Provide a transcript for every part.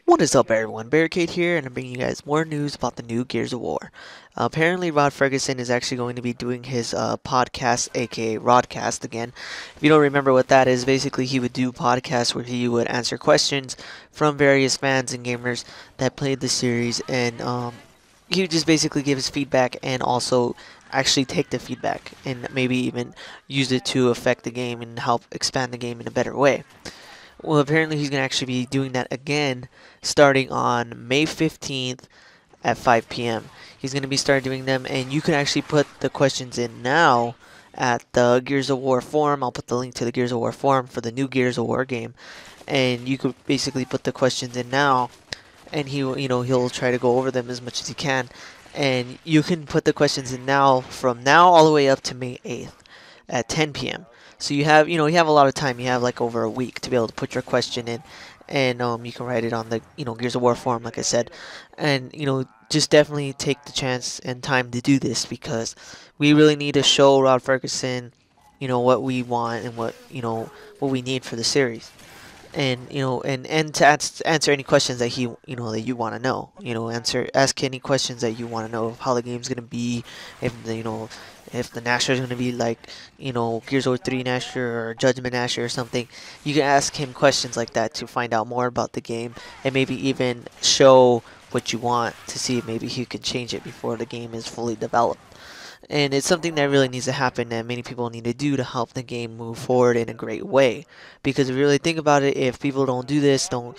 What is up, everyone? Barricade here, and I'm bringing you guys more news about the new Gears of War. Apparently, Rod Fergusson is actually going to be doing his podcast, aka Rodcast, again. If you don't remember what that is, basically he would do podcasts where he would answer questions from various fans and gamers that played the series, and he would just basically give his feedback and also actually take the feedback and maybe even use it to affect the game and help expand the game in a better way. Well, apparently he's going to actually be doing that again starting on May 15th at 5 p.m. He's going to be start doing them, and you can actually put the questions in now at the Gears of War forum. I'll put the link to the Gears of War forum for the new Gears of War game, and you could basically put the questions in now, and he'll try to go over them as much as he can, and you can put the questions in now from now all the way up to May 8th at 10 p.m. So you have a lot of time. You have like over a week to be able to put your question in, and you can write it on the Gears of War forum, like I said, and just definitely take the chance and time to do this because we really need to show Rod Fergusson, what we want and what we need for the series, and to answer any questions that that you want to know. Ask any questions that you want to know of how the game's gonna be, if if the Nasher is gonna be like Gears of War 3 Nasher or Judgment Nasher or something. You can ask him questions like that to find out more about the game and maybe even show what you want to see if maybe he can change it before the game is fully developed. And it's something that really needs to happen that many people need to do to help the game move forward in a great way. Because if you really think about it, if people don't do this, don't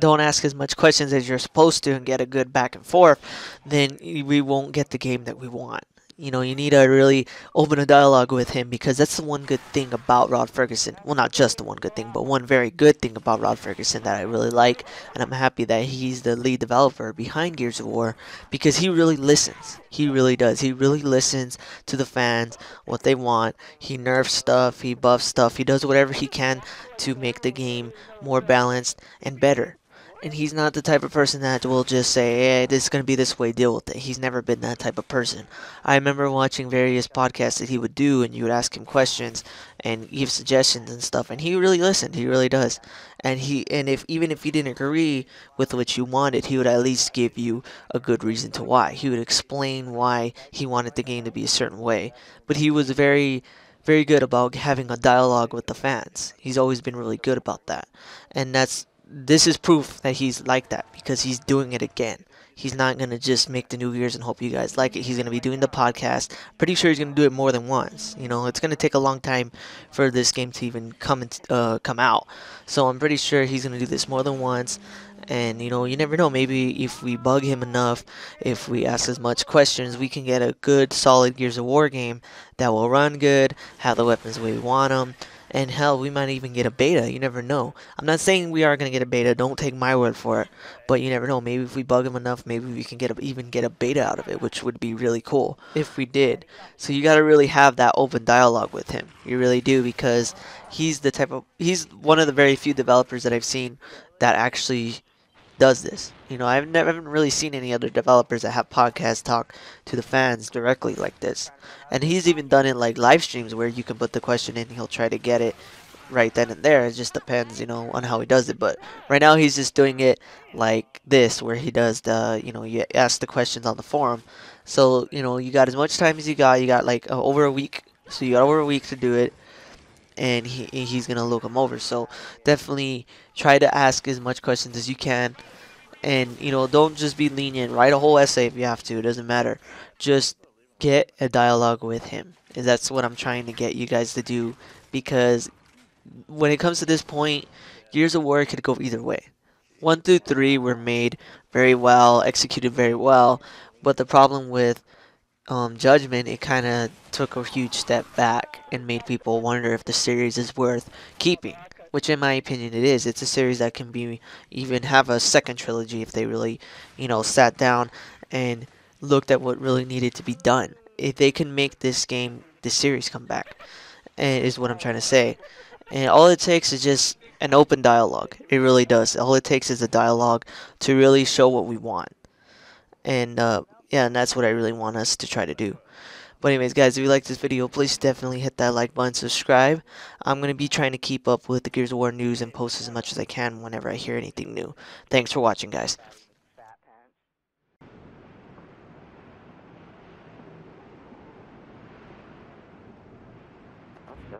ask as much questions as you're supposed to and get a good back and forth, then we won't get the game that we want. You need to really open a dialogue with him because that's the one good thing about Rod Fergusson. Well, not just the one good thing, but one very good thing about Rod Fergusson that I really like, and I'm happy that he's the lead developer behind Gears of War because he really listens. He really does. He really listens to the fans, what they want. He nerfs stuff, he buffs stuff, he does whatever he can to make the game more balanced and better. And he's not the type of person that will just say, hey, this is going to be this way, deal with it. He's never been that type of person. I remember watching various podcasts that he would do, and you would ask him questions and give suggestions and stuff, and he really listened. He really does. And if even if he didn't agree with what you wanted, he would at least give you a good reason to why. He would explain why he wanted the game to be a certain way. But he was very good about having a dialogue with the fans. He's always been really good about that. And this is proof that he's like that because he's doing it again. He's not going to just make the New Year's and hope you guys like it. He's going to be doing the podcast. Pretty sure he's going to do it more than once. It's going to take a long time for this game to even come out. So I'm pretty sure he's going to do this more than once. And you never know. Maybe if we bug him enough, if we ask as much questions, we can get a good, solid Gears of War game that will run good, have the weapons the way we want them. And hell, we might even get a beta. You never know. I'm not saying we are going to get a beta. Don't take my word for it. But you never know. Maybe if we bug him enough, maybe we can even get a beta out of it, which would be really cool if we did. So you got to really have that open dialogue with him. You really do because he's one of the very few developers that I've seen that actually does this. Haven't really seen any other developers that have podcasts talk to the fans directly like this. And he's even done it like live streams where you can put the question in, he'll try to get it right then and there. It just depends, on how he does it. But right now he's just doing it like this, where he does you ask the questions on the forum. So, you got as much time as you got. You got like over a week. So you got over a week to do it. And he's gonna look them over. So definitely try to ask as much questions as you can, and don't just be lenient. Write a whole essay if you have to. It doesn't matter. Just get a dialogue with him. And that's what I'm trying to get you guys to do because when it comes to this point, Gears of War could go either way. 1 through 3 were made very well, executed very well, but the problem with Judgment, it kind of took a huge step back and made people wonder if the series is worth keeping. Which, in my opinion, it is. It's a series that can be even have a second trilogy if they really, sat down and looked at what really needed to be done. If they can make this series come back, and is what I'm trying to say. And all it takes is just an open dialogue. It really does. All it takes is a dialogue to really show what we want. And yeah, and that's what I really want us to try to do. But anyways, guys, if you like this video, please definitely hit that like button, subscribe. I'm going to be trying to keep up with the Gears of War news and post as much as I can whenever I hear anything new. Thanks for watching, guys. That's good.